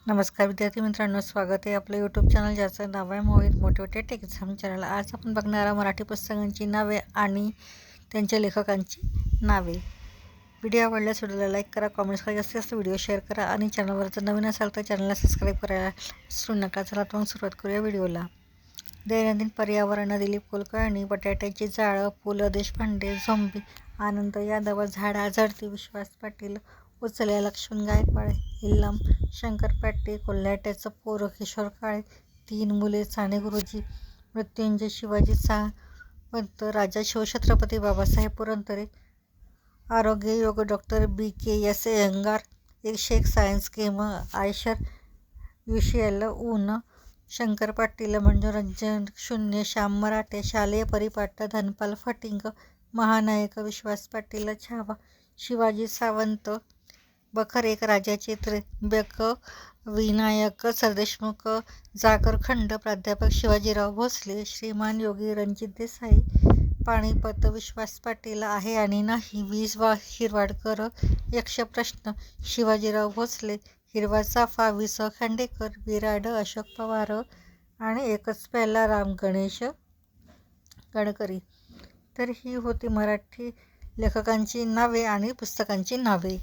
नमस्कार विद्यार्थी मित्रांनो, स्वागत आहे आपलं यूट्यूब चॅनल ज्याचं नाव आहे Mohit motivated tech exam channel. आज आपण बघणार मराठी पुस्तकांची नावे आणि त्यांच्या लेखकांची नावे। व्हिडिओ आवडल्यास व्हिडिओला लाईक करा, कॉमेंट्स करा, जास्तीत जास्त व्हिडिओ शेअर करा आणि चॅनलवर जर नवीन असाल तर चॅनलला सबस्क्राईब करायला विसरू नका। चला तर मग सुरुवात करूया व्हिडिओला। दैनंदिन पर्यावरण, दिलीप कुलकर्णी, बटाट्याची जाळं, पु ल देशपांडे, झोंबी, आनंद यादव, झाडा झडती, विश्वास पाटील, उचल्या, लक्ष्मण गायकवाड, इल्लम, शंकर पाटे, कोल्हाट्याचं पोरं, किशोर काळे, तीन मुले, साने गुरुजी, मृत्युंजय, शिवाजी सावंत, राजा शिवछत्रपती, बाबासाहेब पुरंदरे, आरोग्य योग, डॉक्टर BKS अय्यंगार, एक सायन्स गेम, आयशर UCL ऊन, शंकर पाटील, मनोरंजन शून्य, श्याम मराठे, शालेय परिपाठ, धनपाल फटिंग, महानायक, विश्वास पाटील, छावा, शिवाजी सावंत, बखर एक, राजाची त्र्यंबक, विनायक सरदेशमुख, जागर खंड, प्राध्यापक शिवाजीराव भोसले, श्रीमान योगी, रणजित देसाई, पानिपत, विश्वास पाटील, आहे आणि नाही, वीज हिरवाडकर, यक्ष प्रश्न, शिवाजीराव भोसले, हिरवा चाफा, वि.स. खांडेकर, विराड, अशोक पवार आणि एकच प्याला, राम गणेश गडकरी। तर ही होती मराठी लेखकांची नावे आणि पुस्तकांची नावे।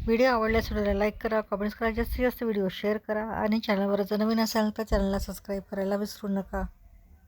व्हिडिओ आवडल्यास व्हिडिओला लाईक करा, कमेंट्स करा, जास्तीत जास्त व्हिडिओ शेअर करा आणि चॅनलवर जर नवीन असाल तर चॅनलला सबस्क्राईब करायला विसरू नका।